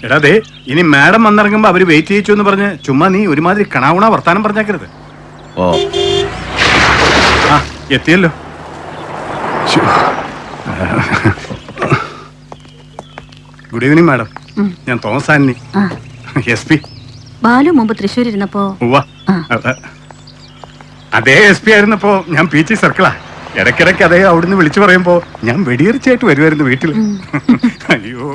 എടാ ദേ, ഇനി മാഡം വന്നിറങ്ങുമ്പോ അവര് വെയിറ്റ് ചെയ്യിച്ചു എന്ന് പറഞ്ഞ് ചുമ്മാ നീ ഒരുമാതിരി കണാവുണ വർത്താനം പറഞ്ഞേക്കരുത്. ഓ ആ എത്തിയല്ലോ. Good evening madam. ഞാൻ തോമസ് ആന്റണി, SP. ബാലു മുമ്പ് തൃശ്ശൂർ ഇരുന്നപ്പോ അതേ SP ആയിരുന്നപ്പോ ഞാൻ PG സർക്കിളാ. ഇടയ്ക്കിടയ്ക്ക് അതേ അവിടുന്ന് വിളിച്ചു പറയുമ്പോ ഞാൻ വെടിയേറിച്ചായിട്ട് വരുമായിരുന്നു വീട്ടിൽ. അയ്യോ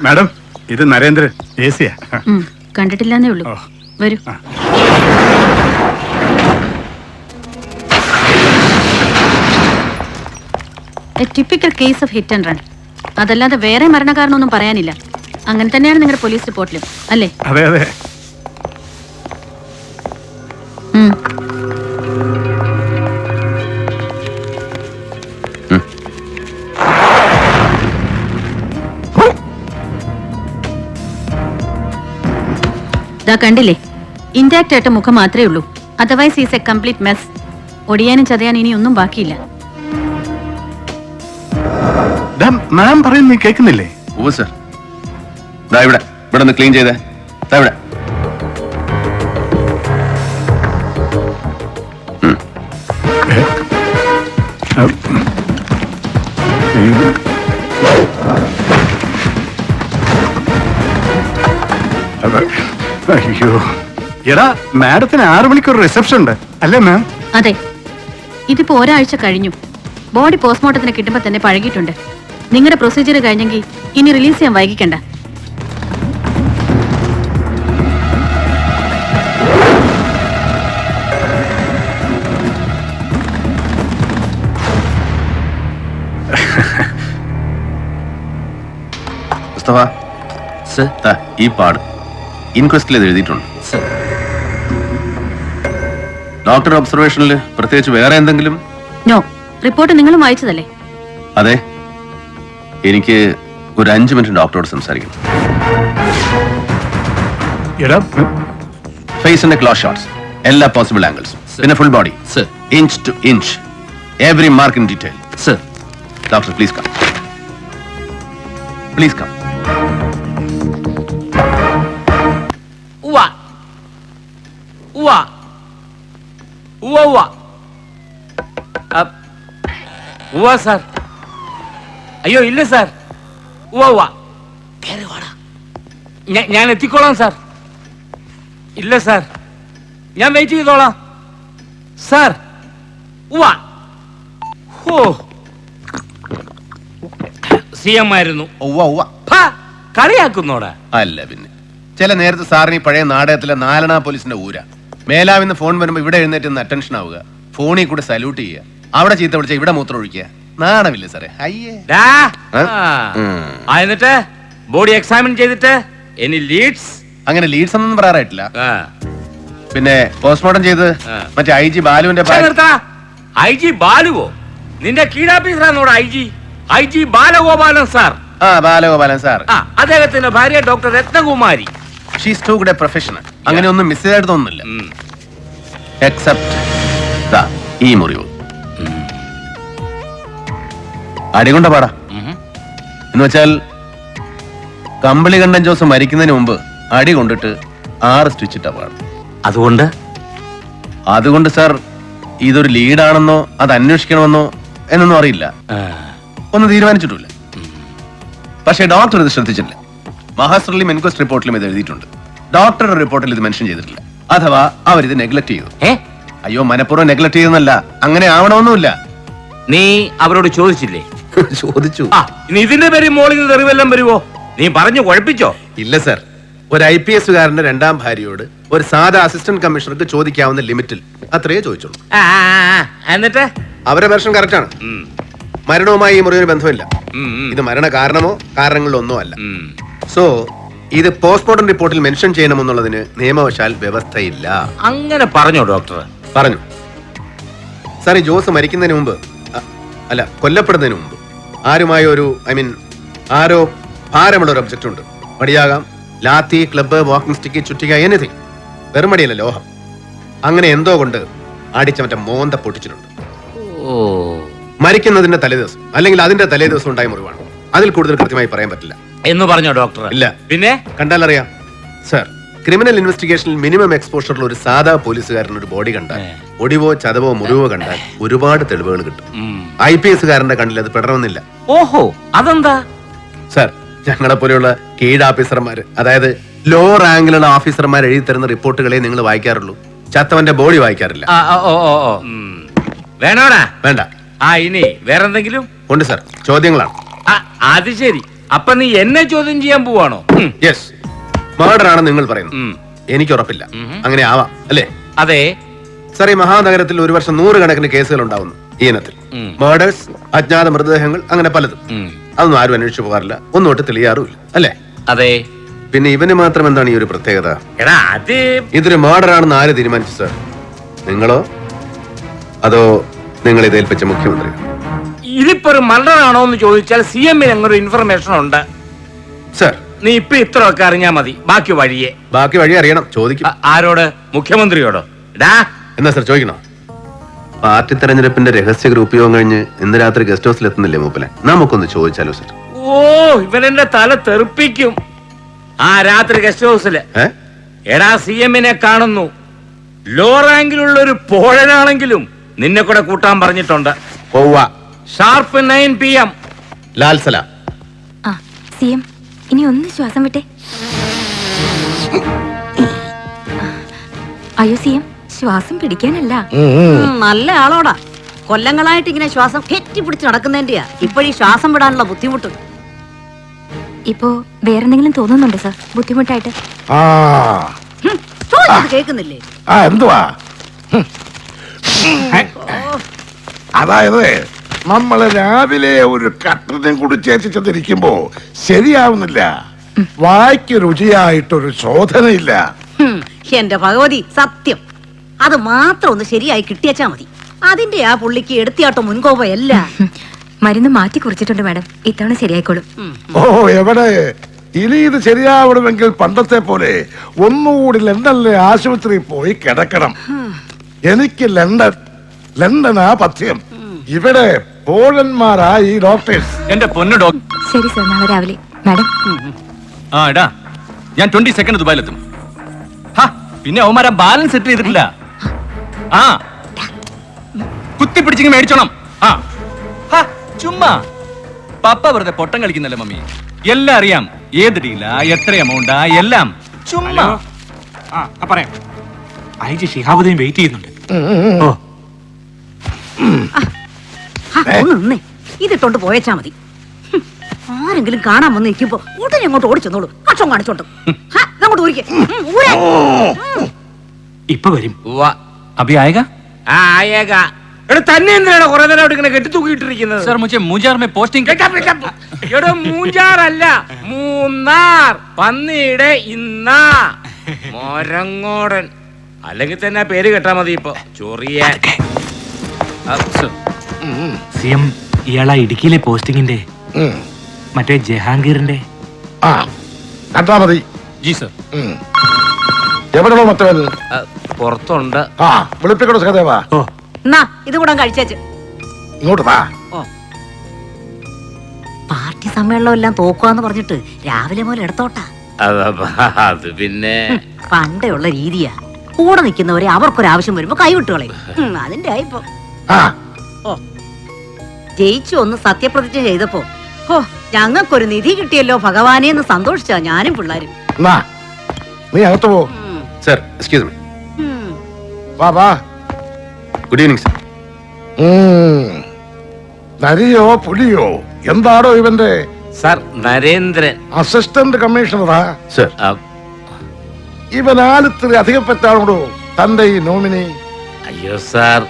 മാഡം, ഇത് നരേന്ദ്രൻ, AC യാ. കണ്ടിട്ടില്ലെന്നേ ഉള്ളൂ. വരൂ. Typical case of hit and run. അതല്ലാതെ വേറെ മരണകാരണമൊന്നും പറയാനില്ല. അങ്ങനെ തന്നെയാണ് നിങ്ങളുടെ പോലീസ് റിപ്പോർട്ടിലും, അല്ലേ? അതെ അതെ. കണ്ടില്ലേ, ഇന്റാക്ട് ആയിട്ട് മുഖം മാത്രമേ ഉള്ളൂ. Otherwise is a complete mess. ഒടിയാനും ചതയാനും ഇനി ഒന്നും ബാക്കിയില്ല. മാം പറയുന്നത് നീ കേൾക്കുന്നില്ലേ? ഓ സർ, ഇവിടെ ഇവിടെ ഒന്ന് ക്ലീൻ ചെയ്തേ. ഇവിടെ അയ്യോ എടാ, മാഡത്തിന് 6 മണിക്കൂർ റിസപ്ഷൻ ഉണ്ട് അല്ലേ മാം? അതെ, ഇതിപ്പോ ഒരാഴ്ച കഴിഞ്ഞു. ബോഡി പോസ്റ്റ്മോർട്ടത്തിന് കിട്ടുമ്പോ തന്നെ പഴകിയിട്ടുണ്ട്. നിങ്ങളുടെ പ്രൊസീജിയർ കഴിഞ്ഞെങ്കിൽ ഇനി റിലീസ് ചെയ്യാൻ വൈകിക്കണ്ട. മുസ്തഫ സർ, ഈ പാട് ഇൻക്വസ്റ്റിൽ ഇത് എഴുതിയിട്ടുണ്ട്. ഡോക്ടർ ഒബ്സർവേഷനിൽ പ്രത്യേകിച്ച് വേറെ എന്തെങ്കിലും? നോ, റിപ്പോർട്ട് നിങ്ങളും വായിച്ചതല്ലേ? അതെ, എനിക്ക് ഒരു 5 മിനിറ്റ് ഡോക്ടറോട് സംസാരിക്കണം. ഫേസിന്റെ ക്ലോസ് ഷോട്ട്സ്, എല്ലാ പോസിബിൾ ആംഗിൾസ്, പിന്നെ full body, inch to inch, every mark in detail. Sir, doctor please come, please come. Sir, അയ്യോ ഇല്ല സാർ. ഞാൻ എത്തിക്കോളാം സാർ. ഇല്ല സാർ, ഞാൻ വെയിറ്റ് ചെയ്തോളാം സാർ. CM ആയിരുന്നു. കളിയാക്കുന്നോടാ? അല്ല പിന്നെ, ചില നേരത്തെ സാറിന് പഴയ നാടകത്തിലെ 4 പോലീസിന്റെ ഊര മേലാവിന്ന് ഫോൺ വരുമ്പോ ഇവിടെ എഴുന്നേറ്റ് അറ്റൻഷൻ ആവുക, ഫോണിൽ കൂടെ സല്യൂട്ട് ചെയ്യുക, അവിടെ ചീത്ത വിളിച്ച ഇവിടെ മൂത്രം ഒഴിക്കുക. നാണമില്ല സാറേ? അയ്യേ. എന്നിട്ട് ബോഡി എക്സാമിൻ ചെയ്തിട്ട് എനി ലീഡ്സ്? അങ്ങനെ ലീഡ്സ് ഒന്നും പറയാറായിട്ടില്ല. പിന്നെ പോസ്റ്റ്മോർട്ടം ചെയ്ത് മറ്റേ IG ബാലുവിന്റെ IG ബാലുവോ? നിന്റെ കീഴാഫീസറാണോട് IG Balagopalan sir. Balagopalan sir. അദ്ദേഹത്തിന്റെ ഭാര്യ doctor Rathnakumari. She's too good a professional. അങ്ങനെ ഒന്നും മിസ് ചെയ്തായിട്ട് തോന്നുന്നില്ല. എക്സെപ്റ്റ് ഈ മുറിവ് അടികൊണ്ട പാടാ. എന്ന് വെച്ചാൽ കമ്പിളികണ്ഠൻ ജോസ് മരിക്കുന്നതിന് മുമ്പ് അടി കൊണ്ടിട്ട് 6 സ്റ്റിച്ചിട്ട പാട്. അതുകൊണ്ട് സാർ, ഇതൊരു ലീഡാണെന്നോ അത് അന്വേഷിക്കണമെന്നോ എന്നൊന്നും അറിയില്ല, ഒന്നും തീരുമാനിച്ചിട്ടില്ല. പക്ഷേ ഡോക്ടർ ഇത് ശ്രദ്ധിച്ചില്ല. മഹാസ്ട്രലിലും ഇൻക്വസ്റ്റ് റിപ്പോർട്ടിലും ഇത് എഴുതിയിട്ടുണ്ട്. ഡോക്ടറുടെ റിപ്പോർട്ടിൽ ഇത് മെൻഷൻ ചെയ്തിട്ടില്ല. അഥവാ അവരിത് നെഗ്ലക്ട് ചെയ്തു. അയ്യോ, മനഃപൂർവ്വം നെഗ്ലക്ട് ചെയ്തെന്നല്ല, അങ്ങനെ ആവണമെന്നുമില്ല. നീ അവരോട് ചോദിച്ചില്ലേ? ചോദിച്ചു. ഇനി ഇതിന്റെ പേര് മോളിൽ തെറിവെല്ലാം വരുവോ? നീ പറഞ്ഞു കുഴപ്പിച്ചോ? ഇല്ല സർ, ഒരു IPS കാരന്റെ 2ാം ഭാര്യയോട് ഒരു സാധാ അസിസ്റ്റന്റ് കമ്മീഷണർക്ക് ചോദിക്കാവുന്ന ലിമിറ്റിൽ അത്രയേ ചോദിച്ചുള്ളൂ. എന്നിട്ട് അവരുടെ വെർഷൻ കറക്റ്റ് ആണ്. മരണവുമായി ഈ മുറിവിന് ബന്ധമില്ല. ഇത് മരണ കാരണമോ കാരണങ്ങളിലൊന്നോ അല്ല. സോ ഇത് പോസ്റ്റ്മോർട്ടം റിപ്പോർട്ടിൽ മെൻഷൻ ചെയ്യണമെന്നുള്ളതിന് നിയമവശാൽ വ്യവസ്ഥയില്ല. അങ്ങനെ പറഞ്ഞോ ഡോക്ടർ? പറഞ്ഞു സാർ. ഈ ജോസ് മരിക്കുന്നതിന് മുമ്പ്, അല്ല കൊല്ലപ്പെടുന്നതിന് മുമ്പ് ആരുമായ ആരോ ഭാരമുള്ള ഒരു ഒബ്ജക്റ്റ് ഉണ്ട്. മടിയാകാം, ലാത്തി, ക്ലബ്ബ്, വാക്കിംഗ് സ്റ്റിക്ക്, ചുറ്റിക, എനിത്തിങ്. വെറും മടിയല്ല, ലോഹം. അങ്ങനെ എന്തോ കൊണ്ട് അടിച്ച മറ്റേ മോന്ത പൊട്ടിച്ചിട്ടുണ്ട്. മരിക്കുന്നതിന്റെ തലേദിവസം അല്ലെങ്കിൽ അതിന്റെ തലേദിവസം ഉണ്ടായ മുറിവാണ്. അതിൽ കൂടുതൽ കൃത്യമായി പറയാൻ പറ്റില്ല. എന്ന് പറഞ്ഞോ ഡോക്ടർ? ഇല്ല. പിന്നെ കണ്ടാലറിയാം സർ. ക്രിമിനൽ ഇൻവെസ്റ്റിഗേഷനിൽ മിനിമം എക്സ്പോഷറിൽ ഒരു സാധാ പോലീസുകാരൻ ഒരു ബോഡി കണ്ടാൽ, ഒടിവോ ചതവോ മുറിവോ കണ്ടാൽ ഒരുപാട് തെളിവുകൾ കിട്ടും. IPS കാരന്റെ കണ്ണിൽ അത് പെടണമെന്നില്ല. ഓഹോ, അതെന്താ? സർ, ഞങ്ങളെ പോലെയുള്ള കീഴ് ഓഫീസർമാർ, അതായത് ലോ റാങ്കിലുള്ള ഓഫീസർമാർ എഴുതി തരുന്ന റിപ്പോർട്ടുകളെ നിങ്ങൾ വായിക്കാറുള്ളൂ, ചത്തവന്റെ ബോഡി വായിക്കാറില്ല. വേണോടാ? വേണ്ട. ഇനി വേറെന്തെങ്കിലും ഉണ്ട് സർ, ചോദ്യങ്ങളാണ്. അത് ശരി. അപ്പൊ നീ എന്നെ ചോദ്യം ചെയ്യാൻ പോവാണോ? യെസ്, മർഡർ ആണെന്ന് നിങ്ങൾ പറയുന്നു. എനിക്ക് ഉറപ്പില്ല, അങ്ങനെ ആവാം അല്ലേ? അതെ സർ, ഈ മഹാനഗരത്തിൽ ഒരു വർഷം 100 കണക്കിന് കേസുകൾ ഉണ്ടാവുന്നു ഈ ഇനത്തിൽ. മർഡേഴ്സ്, അജ്ഞാത മൃതദേഹങ്ങൾ, അങ്ങനെ പലതും. അതൊന്നും ആരും അന്വേഷിച്ചു പോകാറില്ല, ഒന്നോട്ട് തെളിയാറുമില്ല അല്ലേ? അതെ. പിന്നെ ഇവന് മാത്രം എന്താണ് ഈ ഒരു പ്രത്യേകത? എടാ, അത് ഇതൊരു മർഡർ ആണെന്ന് ആര് തീരുമാനിച്ചു സർ? നിങ്ങളോ അതോ നിങ്ങൾ ഇത് ഏൽപ്പിച്ച മുഖ്യമന്ത്രി? ഇതിപ്പോ ഒരു മർഡർ ആണോ എന്ന് ചോദിച്ചാൽ CM അങ്ങനെ ഇൻഫർമേഷൻ ഉണ്ട് സർ. നീ ഇപ്പൊ ഇത്രയൊക്കെ അറിഞ്ഞാ മതി, ബാക്കി വഴിയെ. ബാക്കി വഴി അറിയണം, ചോദിക്കും. ആരോട്? മുഖ്യമന്ത്രിയോടോ? ഡാ, എന്നാ സർ ചോദിക്കണോ? പാർട്ടി തെരഞ്ഞെടുപ്പിന്റെ രഹസ്യ ഗ്രൂപ്പ് യോഗം കഴിഞ്ഞ് ഇന്ന് രാത്രി ഗസ്റ്റ് ഹൗസിൽ എത്തുന്നില്ലേ മൂപ്പലെ? നമുക്കൊന്ന് ചോദിച്ചാലോ സർ? ഓ, ഇവനെന്റെ തല തെറിപ്പിക്കും. രാത്രി ഗസ്റ്റ് ഹൗസില് എടാ CM കാണുന്നു. ലോ റാങ്കിലുള്ള ഒരു പോഴനാണെങ്കിലും നിന്നെ കൂടെ കൂട്ടാൻ പറഞ്ഞിട്ടുണ്ട്. Sharp 9 PM. ലാൽ സലാം. CM, ഇനി ഒന്ന് ശ്വാസം വിട്ടെ. അയ്യോ CM, ശ്വാസം പിടിക്കാനല്ല. നല്ല ആളോടാ. കൊല്ലങ്ങളായിട്ട് ഇങ്ങനെ ശ്വാസം കെറ്റിപ്പിടിച്ച് നടക്കുന്നതിന്റെയാ ഇപ്പോഴീ ശ്വാസം വിടാനുള്ള ബുദ്ധിമുട്ട്. ഇപ്പോ വേറെന്തെങ്കിലും തോന്നുന്നുണ്ടോ സർ ബുദ്ധിമുട്ടായിട്ട്? കേൾക്കുന്നില്ലേ? എന്തുവാ? അതായത് നമ്മള് രാവിലെ ഒരു കട്ടനും കൂടി ചേച്ചിച്ചെന്നിരിക്കുമ്പോ ശരിയാവുന്നില്ല. വായ്ക്ക് രുചിയായിട്ടൊരു ശോധനയില്ല. എന്റെ ഭഗവതി, സത്യം. അത് മാത്രം ഒന്ന് ശരിയായി കിട്ടിയച്ചാ മതി. അതിന്റെ ആ പുള്ളിക്ക് എടുത്തിയാട്ടോ മുൻകോപയല്ല. മരുന്ന് മാറ്റി കുറിച്ചിട്ടുണ്ട് മാഡം, ഇത്തവണ ശരിയായിക്കോളും. ഓ, എവിടെ? ഇനി ഇത് ശരിയാവണമെങ്കിൽ പണ്ടത്തെ പോലെ ഒന്നുകൂടി ലണ്ടനിലെ ആശുപത്രിയിൽ പോയി കിടക്കണം. എനിക്ക് ലണ്ടനാ പഥ്യം. ഇവിടെ പോഴന്മാരാ ഈ ഡോക്ടേഴ്സ്. എന്റെ പൊന്നു ഡോക്ടർ. ശരി സർ, നാളെ രാവിലെ. മാഡം എടാ, ഞാൻ 20 സെക്കൻഡ് ദുബായിലെത്തും. പിന്നെ അവന്മാരാ ബാലൻസ് സെറ്റ് ചെയ്തിട്ടില്ല. കുത്തി പിടിച്ചിങ്ങ് മേടിച്ചോണം. ചുമ്മാ പപ്പ വെറുതെ പൊട്ടം കളിക്കുന്നല്ലേ മമ്മി. എല്ലാം അറിയാം, ഏത് ഡീലാ, എത്ര എമൗണ്ടാ, എല്ലാം ചുമ്മാ. പറയാം. ഐജി ഷിഹാബുദ്ദീൻ വെയിറ്റ് ചെയ്യുന്നുണ്ട്. ഇതിട്ടോണ്ട് പോയച്ചാ മതി. ആരെങ്കിലും കാണാൻ വന്ന് നിൽക്കുമ്പോ ഉടനെ അങ്ങോട്ട് ഓടിച്ചെന്നോളൂ. കക്ഷം കാണിച്ചോണ്ട് അങ്ങോട്ട് ഊരിക്കേ. ഇപ്പൊ വരും. അഭി ആയേഗാ? ആയേഗാ. എടാ, തന്നെ എന്തിനാണ് കുറെ നേരം അവിടെ ഇങ്ങനെ കെട്ടി തൂക്കിയിട്ടിരിക്കുന്നത്? സർ, മുझे മൂഞ്ചാർ में പോസ്റ്റിംഗ്. എടാ, മൂഞ്ചാറല്ല, മൂന്നാർ. പന്നിയുടെ ഇന്നാ മൊരങ്ങോടൻ. അല്ലെങ്കിൽ തന്നെ പേര് കേട്ടാ മതി. ഇപ്പൊ ചൊറിയാൻ. CM, ഇയാളാ ഇടുക്കിയിലെ പോസ്റ്റിങ്ങിന്റെ മറ്റേ ജഹാംഗീറിന്റെ. കണ്ടാ മതി. G sir. എവിടെയോ മറ്റവൻ പുറത്തുണ്ട്. വിളിപ്പിക്കണോ സഹദേവാ? എന്നാ ഇത് കൂടെ കഴിച്ചേച്ച് ഇങ്ങോട്ട് വാ. പാർട്ടി സമ്മേളനം എല്ലാം തോക്കുവാന്ന് പറഞ്ഞിട്ട് രാവിലെ മുതൽ എടുത്തോട്ടാ. അത് പിന്നെ പണ്ടേ ഉള്ള രീതിയാ. കൂടെ നിൽക്കുന്നവരെ അവർക്കൊരാവശ്യം വരുമ്പോ കൈവിട്ടുകളെ. അതിന്റെ ആയിപ്പോ ജയിച്ചു ഒന്ന് സത്യപ്രതിജ്ഞ ചെയ്തപ്പോ ഞങ്ങൾക്കൊരു നിധി കിട്ടിയല്ലോ ഭഗവാനെ എന്ന് സന്തോഷിച്ചാ ഞാനും പിള്ളേരും. നീ അകത്ത് പോ. Sir, excuse me. വാ. Good evening sir. നരിയോ പുലിയോ എന്താടോ ഇവന്റെ? സർ, നരേന്ദ്രൻ, അസിസ്റ്റന്റ് കമ്മീഷണറാ. സർ, ഇവൻ ആലിത്തിരി അധികം പറ്റാണോ തന്റെ ഈ നോമിനി? അയ്യോ സാർ,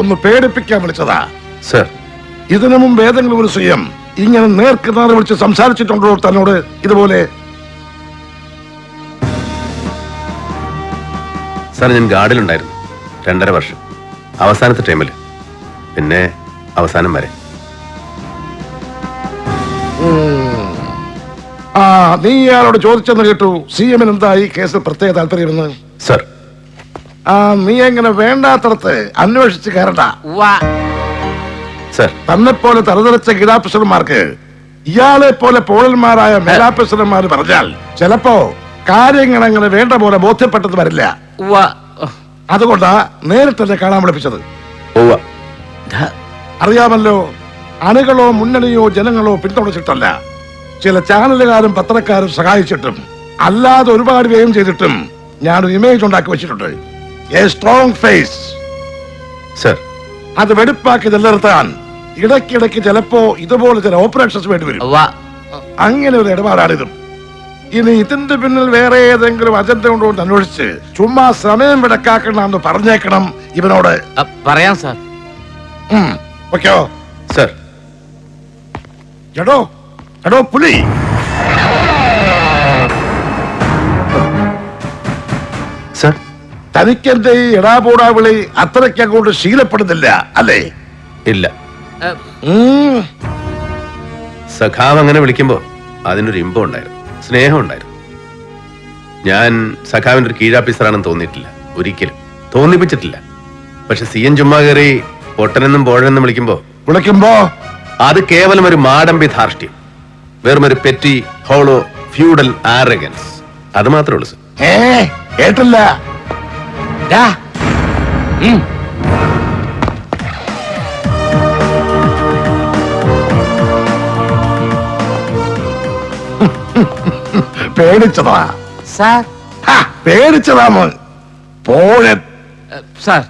ഒന്ന് പേടിപ്പിക്കാൻ വിളിച്ചതാ. സർ, ഇതിനു മുമ്പ് ഏതെങ്കിലും ഒരു CM ഇങ്ങനെ നേർക്ക് നേരെ വിളിച്ച് സംസാരിച്ചിട്ടുണ്ടോ തന്നോട് ഇതുപോലെ? സാർ, ഞാൻ ഗാർഡിലുണ്ടായിരുന്നു 2.5 വർഷം. അവസാനത്തെ ടൈമിൽ, പിന്നെ അവസാനം വരെ. നീ ഇയാളോട് ചോദിച്ചെന്ന് കേട്ടു CM എന്താ ഈ കേസിൽ പ്രത്യേക താല്പര്യമെന്ന്. സർ, നീ എങ്ങനെ വേണ്ടാത്തടത്ത് അന്വേഷിച്ച് കയറണ്ട. സർ തന്നെ പോലെ തലതെറിച്ച ഗീതാപ്രസിഡന്മാർക്ക് ഇയാളെ പോലെ പോളന്മാരായ മേലാപ്രസിഡന്മാർ പറഞ്ഞാൽ ചിലപ്പോ കാര്യങ്ങൾ അങ്ങനെ വേണ്ട പോലെ ബോധ്യപ്പെട്ടത് വരില്ല. അതുകൊണ്ടാ നേരിട്ടെന്നെ കാണാൻ വിളിപ്പിച്ചത്. അറിയാമല്ലോ, അണികളോ മുന്നണിയോ ജനങ്ങളോ പിന്തുണച്ചിട്ടല്ല, ചില ചാനലുകാരും പത്രക്കാരും സഹായിച്ചിട്ടും അല്ലാതെ ഒരുപാട് വ്യയം ചെയ്തിട്ടും ഞാനൊരു ഇമേജ് ഉണ്ടാക്കി വെച്ചിട്ടുണ്ട്. A strong face. സർ അത് വെടിപ്പാക്കി നിലനിർത്താൻ ഇടയ്ക്കിടയ്ക്ക് ചിലപ്പോ ഇതുപോലെ ചില ഓപ്പറേഷൻസ് വേണ്ടി വരും. അങ്ങനെ ഒരു ഇടപാടാണിതും. ഇനി ഇതിന്റെ പിന്നിൽ വേറെ ഏതെങ്കിലും അജണ്ട ഉണ്ടോ എന്ന് അന്വേഷിച്ച് ചുമ്മാ സമയം വിടക്കാക്കണമെന്ന് പറഞ്ഞേക്കണം ഇവനോട്. പറയാം സാർ. ഓക്കെയോ? സർ എടോ എടോ പുലി, സർ തനിക്കെന്റെ ഈ എടാപോടാ വിളി അത്രയ്ക്ക് അങ്ങോട്ട് ശീലപ്പെടുന്നില്ല അല്ലേ? ഇല്ല. ഉം. സഖാവ് അങ്ങനെ വിളിക്കുമ്പോ അതിനൊരു ഇമ്പം ഉണ്ടായിരുന്നു, സ്നേഹം ഉണ്ടായിരുന്നു. ഞാൻ സഖാവിന്റെ ഒരു കീഴാഫീസറാണെന്ന് തോന്നിയിട്ടില്ല, ഒരിക്കലും തോന്നിപ്പിച്ചിട്ടില്ല. പക്ഷെ സി എൻ ചുമ്മാ കയറി പൊട്ടനെന്നും പോഴനെന്നും വിളിക്കുമ്പോ അത് കേവലം ഒരു മാടമ്പി ധാർഷ്ട്യം, വെറും ഒരു പെറ്റി ഹോളോ ഫ്യൂഡൽ ആരഗൻസ്. അത് മാത്രമേ ഉള്ളൂ സർ. കേട്ടില്ല. പേടിച്ചതാ സാർ. പേടിച്ചതാ മോൻ. പോഴൻ. സാർ